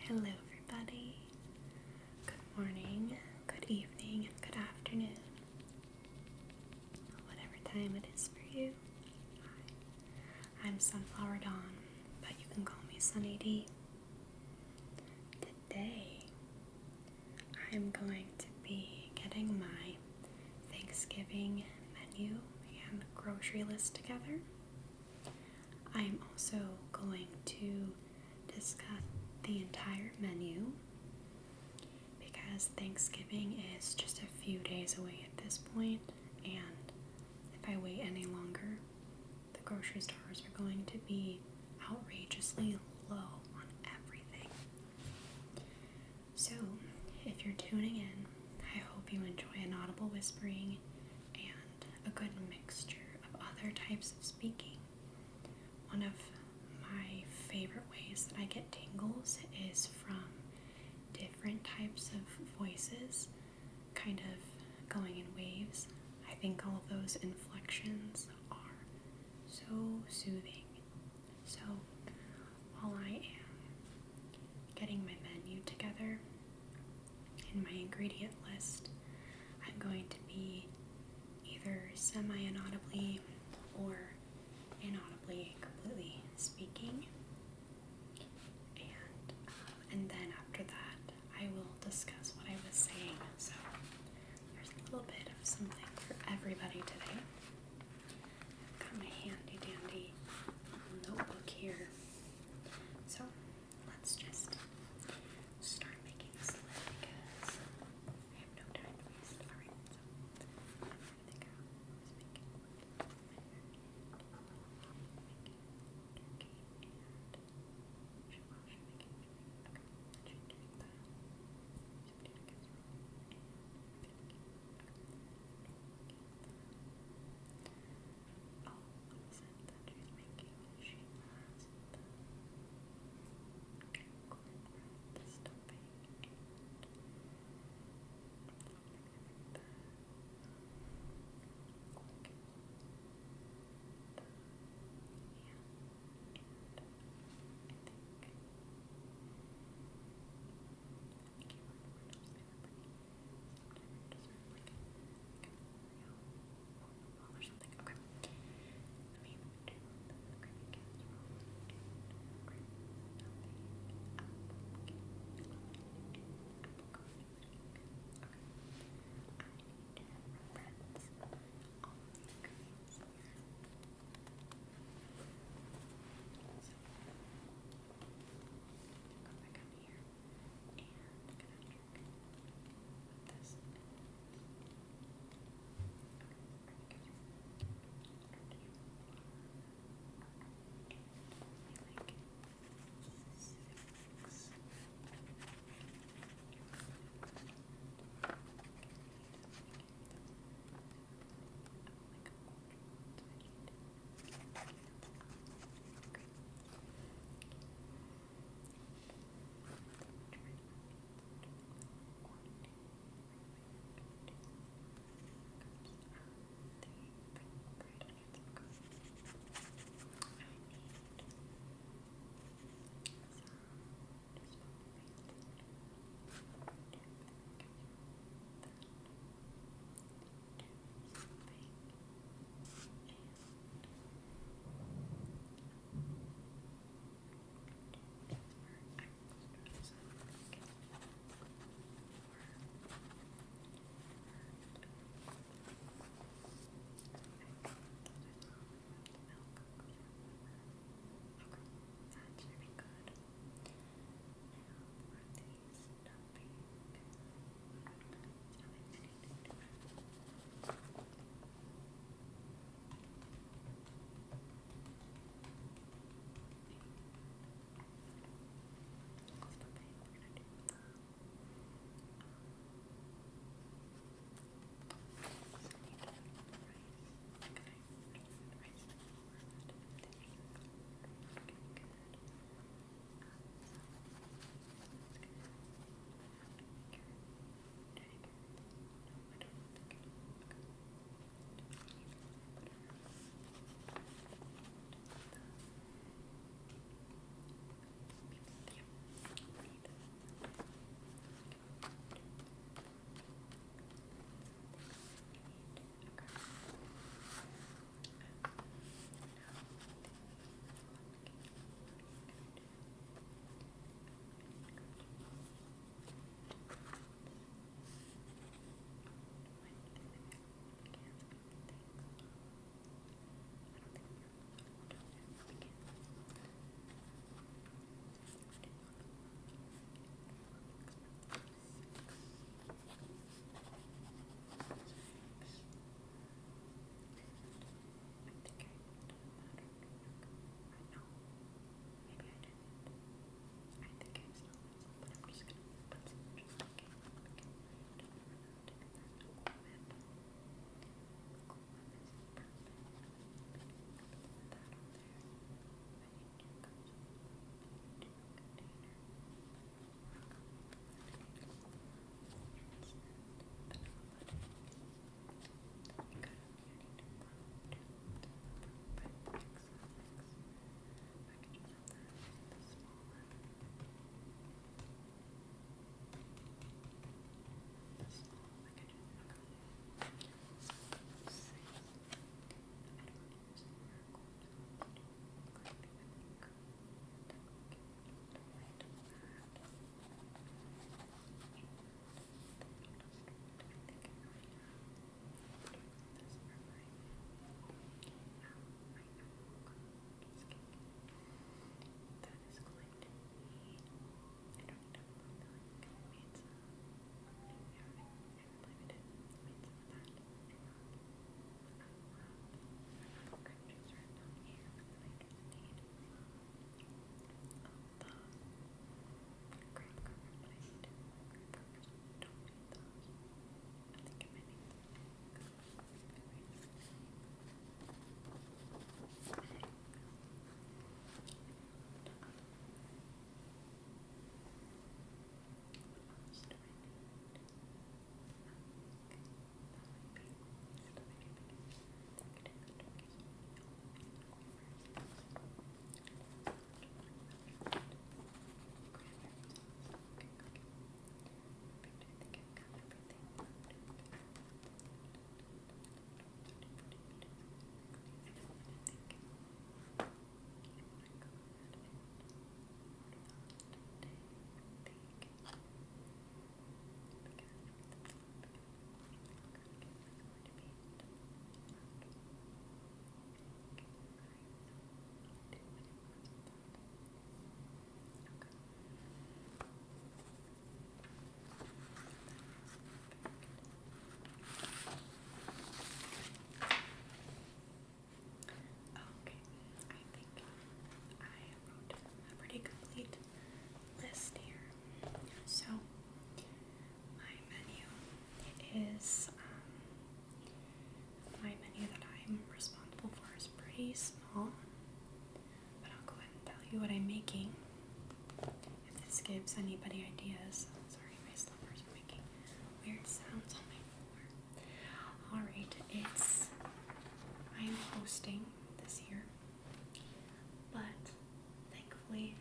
Hello, everybody. Good morning, good evening, and good afternoon. Whatever time it is for you. Hi, I'm Sunflower Dawn, but you can call me Sunny D. Today, I'm going to be getting my Thanksgiving menu and grocery list together. I'm also going to discuss the entire menu because Thanksgiving is just a few days away at this point, and if I wait any longer, the grocery stores are going to be outrageously low on everything. So, if you're tuning in, I hope you enjoy inaudible whispering and a good mixture of other types of speaking. One of my favorite ways that I get tingles is from different types of voices kind of going in waves. I think all of those inflections are so soothing. So while I am getting my menu together and my ingredient list, I'm going to be either semi-inaudibly or inaudibly completely speaking. And then after that, I will discuss what I was saying. So there's a little bit of something for everybody today. I've got my handy dandy notebook here. So let's just start making this list because I have no time to waste. Alright, so I think I was making pretty small, but I'll go ahead and tell you what I'm making. If this gives anybody ideas. Sorry, my slippers are making weird sounds on my floor. Alright, I'm hosting this year, but thankfully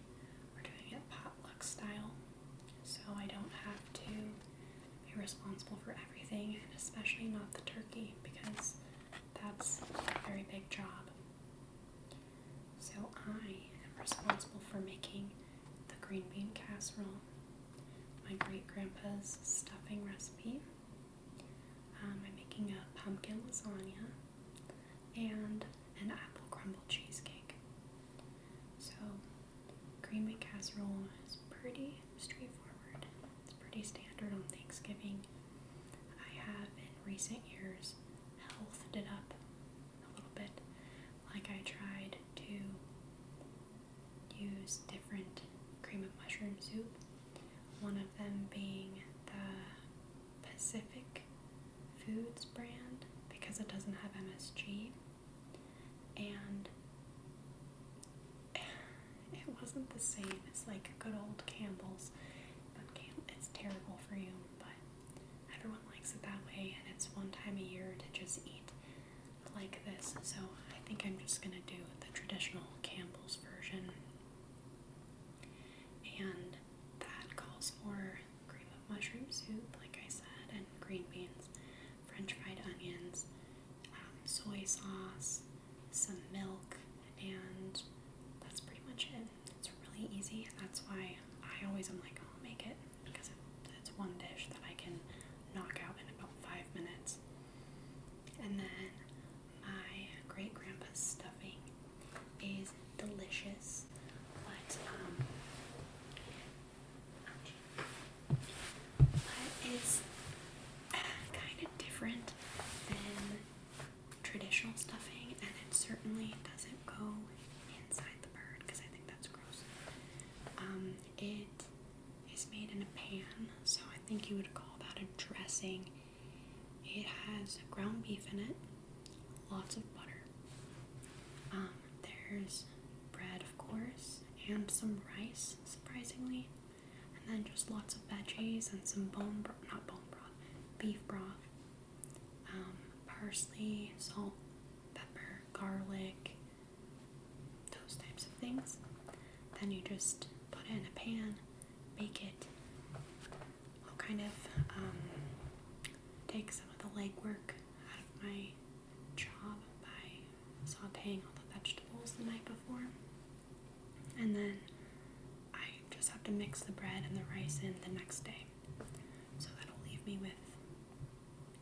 we're doing it potluck style, so I don't have to be responsible for everything, and especially not the turkey, because that's a very big job. So I am responsible for making the green bean casserole, my great grandpa's stuffing recipe. I'm making a pumpkin lasagna and an apple crumble cheesecake. So green bean casserole is pretty straightforward. It's pretty standard on Thanksgiving. I have in recent years healthed it up a little bit. Like I tried to use different cream of mushroom soup, one of them being the Pacific Foods brand because it doesn't have MSG, and it wasn't the same as like good old Campbell's, but it's terrible for you, but everyone likes it that way, and it's one time a year to just eat like this, so I think I'm just gonna do the traditional Campbell's version, and that calls for cream of mushroom soup, like I said, and green beans, French fried onions, soy sauce, some milk, and that's pretty much it. It's really easy, and that's why I always am like, I'll make it, because it's one dish that I can knock out in about 5 minutes. And then my great grandpa's stuffing is delicious, but it's kind of different than traditional stuffing, and it certainly doesn't go inside the bird because I think that's gross. It is made in a pan, so I think you would call that a dressing. It has ground beef in it, lots of butter. There's bread, of course, and some rice, surprisingly, and then just lots of veggies and some beef broth, parsley, salt, pepper, garlic, those types of things. Then you just put it in a pan, bake it. I'll kind of take some of the legwork out of my job by sauteing all the vegetables the night before, and then I just have to mix the bread and the rice in the next day, so that'll leave me with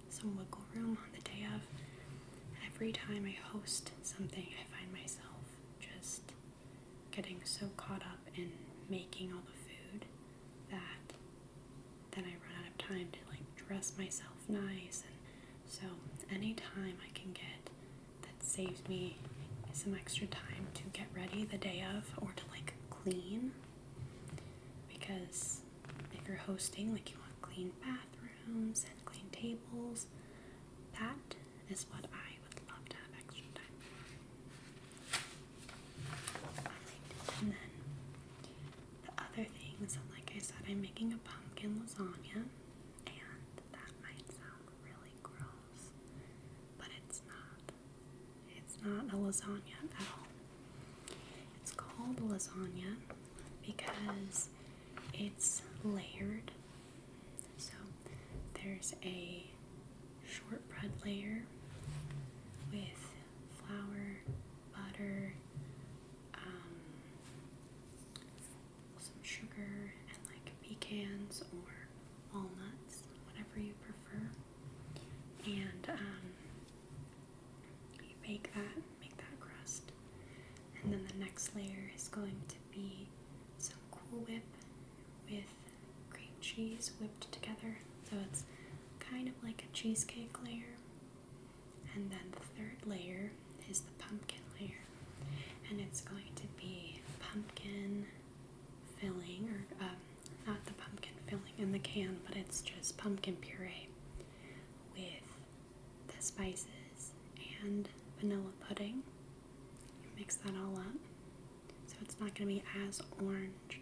some wiggle room on the day of. Every time I host something, I find myself just getting so caught up in making all the food that then I run out of time to like dress myself nice, and so any time I can get that saves me some extra time to get ready the day of, or to like clean, because if you're hosting, like, you want clean bathrooms and clean tables. That is what I would love to have extra time for. And then the other things, like I said, I'm making a pumpkin lasagna, and that might sound really gross, but it's not. It's not a lasagna at all. It's called a lasagna because it's layered. So there's a shortbread layer with flour, butter, some sugar, and like pecans or walnuts, whatever you prefer. And you bake that, make that crust. And then the next layer is going to be some Cool Whip with cream cheese whipped together. So it's kind of like a cheesecake layer. And then the third layer is the pumpkin layer. And it's going to be pumpkin filling, or not the pumpkin filling in the can, but it's just pumpkin puree with the spices and vanilla pudding. mix that all up. So it's not going to be as orange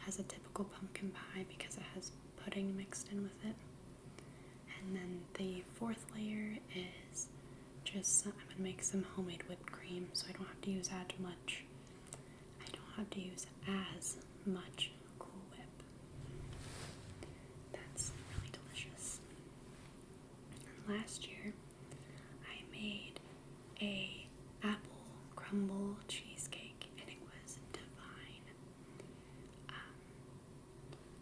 as a typical pumpkin pie because it has pudding mixed in with it. And then the fourth layer is just, I'm going to make some homemade whipped cream so I don't have to use as much. Cool Whip. That's really delicious. And last year I made a apple crumble cheesecake and it was divine.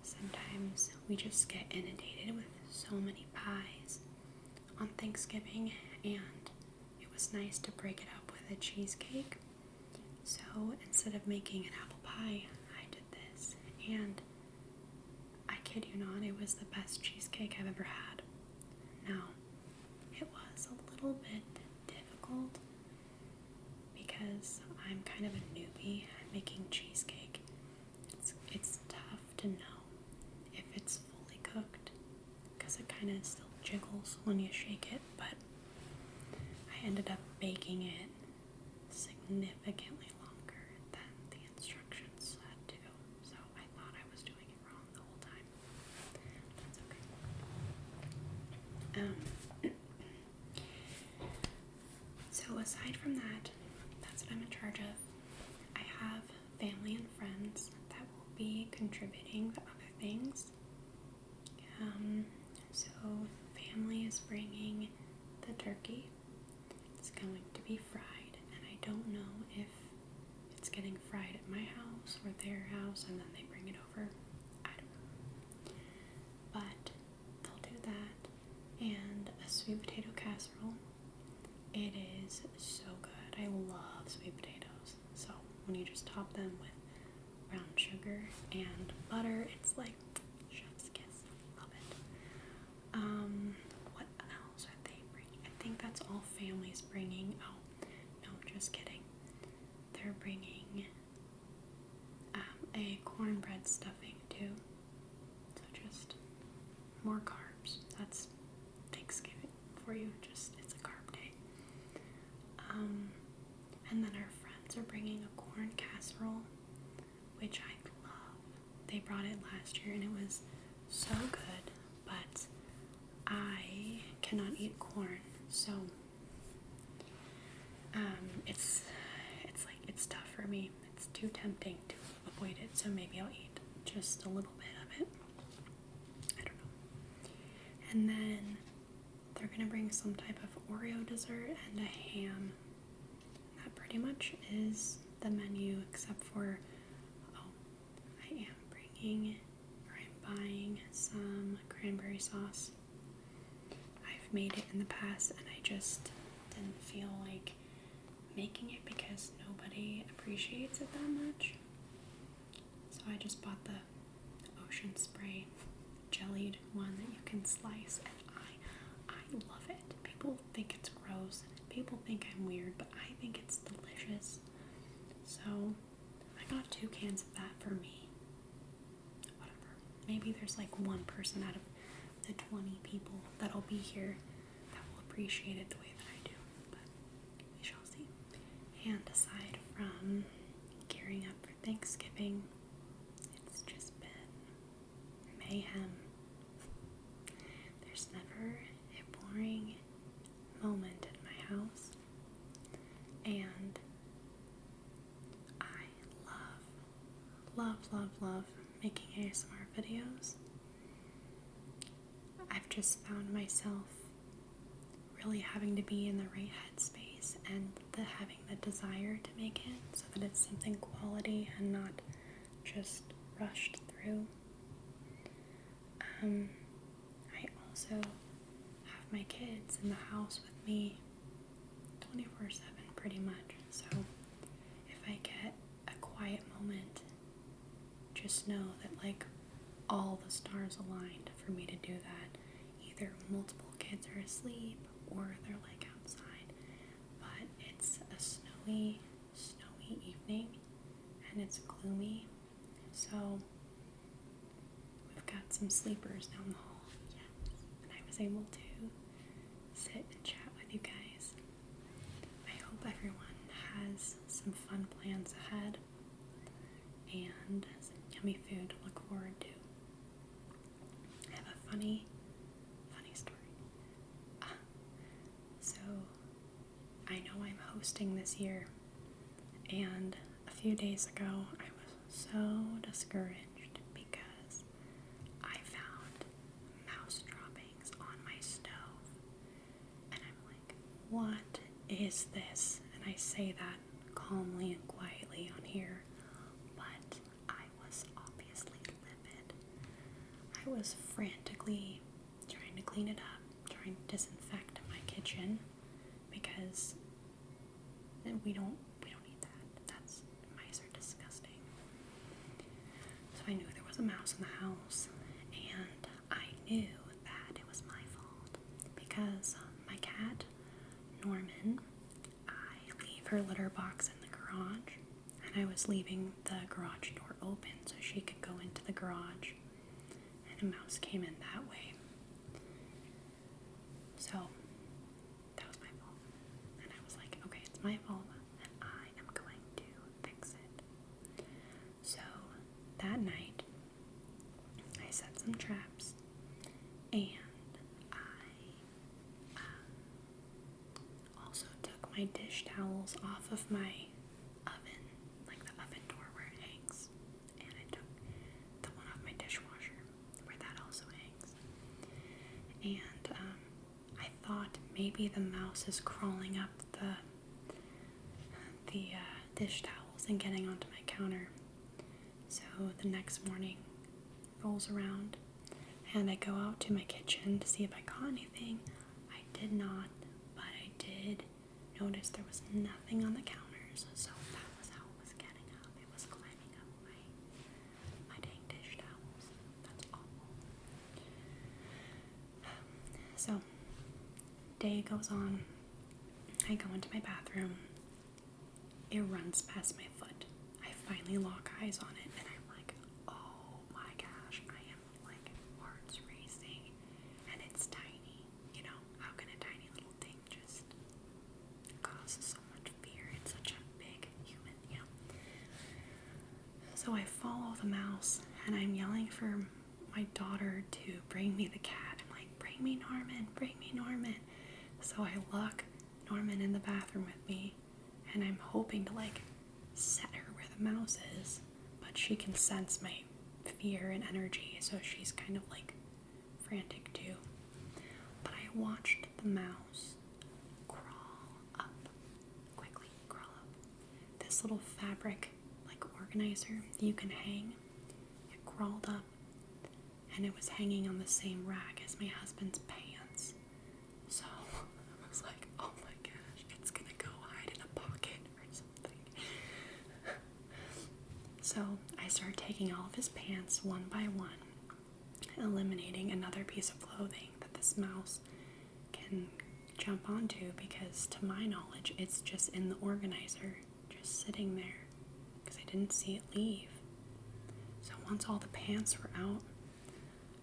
Sometimes we just get inundated with so many pies on Thanksgiving, and it was nice to break it up with a cheesecake. So instead of making an apple pie, I did this, and I kid you not, it was the best cheesecake I've ever had. Now, it was a little bit difficult because I'm kind of a newbie at making cheesecake. It's tough to know if it's fully cooked because it kind of still jiggles when you shake it, but I ended up baking it significantly longer than the instructions said to, so I thought I was doing it wrong the whole time. That's okay. So aside from that, that's what I'm in charge of. I have family and friends that will be contributing the other things. So family is bringing the turkey. It's going to be fried, and I don't know if it's getting fried at my house or their house and then they bring it over. I don't know. But they'll do that, and a sweet potato casserole. It is so good. I love sweet potatoes. So when you just top them with brown sugar and butter, it's like chef's kiss. Love it. What else are they bringing? I think that's all families bringing. Oh, no, just kidding. They're bringing a cornbread stuffing too. So just more carbs. That's Thanksgiving for you. Just, it's a carb day. And then our friends are bringing a corn casserole, which I love. They brought it last year and it was so good, but I cannot eat corn, so it's tough for me. It's too tempting to avoid it, so maybe I'll eat just a little bit of it. I don't know. And then they're gonna bring some type of Oreo dessert and a ham. That pretty much is the menu, except for, I am buying some cranberry sauce. I've made it in the past and I just didn't feel like making it because nobody appreciates it that much. So I just bought the Ocean Spray jellied one that you can slice, and I love it. People think it's gross. People think I'm weird, but I think it's delicious. So I got 2 cans of that for me. Whatever. Maybe there's like 1 person out of the 20 people that'll be here that will appreciate it the way that I do, but we shall see. And aside from gearing up for Thanksgiving, it's just been mayhem. There's never a boring moment in my house, and I love making ASMR videos. I've just found myself really having to be in the right headspace and having the desire to make it so that it's something quality and not just rushed through. I also have my kids in the house with me 24/7 pretty much, so if I get a quiet moment, just know that like all the stars aligned for me to do that. Either multiple kids are asleep or they're like outside, but it's a snowy evening and it's gloomy, so we've got some sleepers down the hall. Yes, and I was able to sit and chat with you guys. I hope everyone has some fun plans ahead and some yummy food to look forward to. I have a funny story. So, I know I'm hosting this year, and a few days ago I was so discouraged because I found mouse droppings on my stove. And I'm like, what is this? And I say that calmly and quietly on here, but I was obviously livid. I was frantically trying to clean it up, trying to disinfect my kitchen because we don't eat that. Mice are disgusting. So I knew there was a mouse in the house, and I knew that it was my fault because my cat, Norman, I leave her litter box in the garage, and I was leaving the garage door open so she could go into the garage, and a mouse came in that way. So that was my fault, and I was like, okay, it's my fault, and I am going to fix it. So that night, I set some traps, and I also took my dish towels off of my oven, like the oven door where it hangs, and I took the one off my dishwasher where that also hangs. And I thought maybe the mouse is crawling up the dish towels and getting onto my counter. So the next morning rolls around, and I go out to my kitchen to see if I caught anything. I did not, but I did notice there was nothing on the counters, so that was how it was getting up. It was climbing up my dang dish towels. That's awful. So, day goes on. I go into my bathroom. It runs past my foot. I finally lock eyes on it, and I'm like, oh my gosh, I am like heart's racing, and it's tiny. You know, how can a tiny little thing just cause so much fear? It's such a big human, you know. So I follow the mouse, and I'm yelling for my daughter to bring me the cat. I'm like, bring me Norman, bring me Norman. So I lock Norman in the bathroom with me, and I'm hoping to like set her where the mouse is, but she can sense my fear and energy, so she's kind of like frantic too. But I watched the mouse quickly crawl up this little fabric like organizer that you can hang. It crawled up, and it was hanging on the same rack as my husband's pants. So I was like, oh my gosh, it's gonna go hide in a pocket or something. So I start taking all of his pants one by one, eliminating another piece of clothing that this mouse can jump onto, because to my knowledge it's just in the organizer, just sitting there, because I didn't see it leave. So once all the pants were out,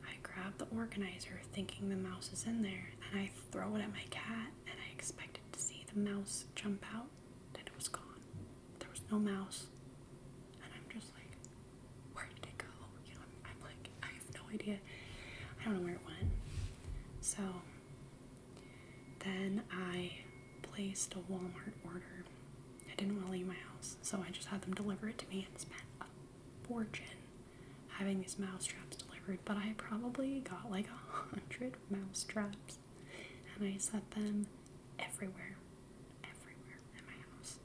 I grab the organizer thinking the mouse is in there, and I throw it at my cat, and I expected to see the mouse jump out, and it was gone. There was no mouse, and I'm just like, where did it go? You know, I'm like, I have no idea. I don't know where it went. So then I placed a Walmart order. I didn't want to leave my house, so I just had them deliver it to me and spent a fortune having these mouse traps delivered. But I probably got like 100 mouse traps, and I set them everywhere in my house.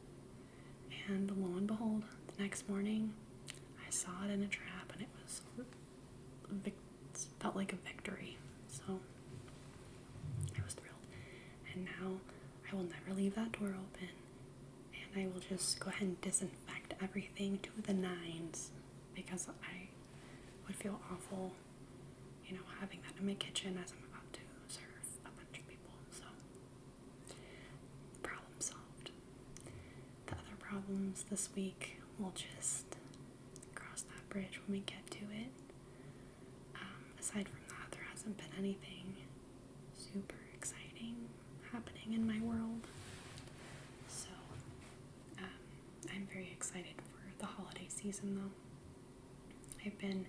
And lo and behold, the next morning I saw it in a trap, and it felt like a victory. So I was thrilled. And now I will never leave that door open, and I will just go ahead and disinfect everything to the nines, because I would feel awful, you know, having that in my kitchen as I'm about to serve a bunch of people. So, problem solved. The other problems this week, we'll just cross that bridge when we get to it. Aside from that, there hasn't been anything super exciting happening in my world. So, season though. I've been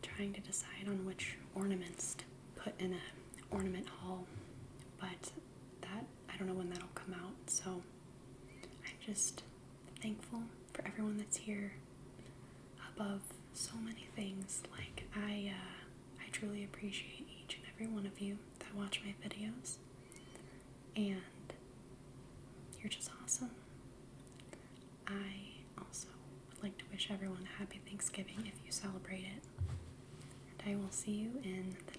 trying to decide on which ornaments to put in a ornament haul, but that I don't know when that'll come out, so I'm just thankful for everyone that's here above so many things. Like I truly appreciate each and every one of you that watch my videos, and you're just awesome. I also would like to wish everyone a happy Thanksgiving if you celebrate it, and I will see you in the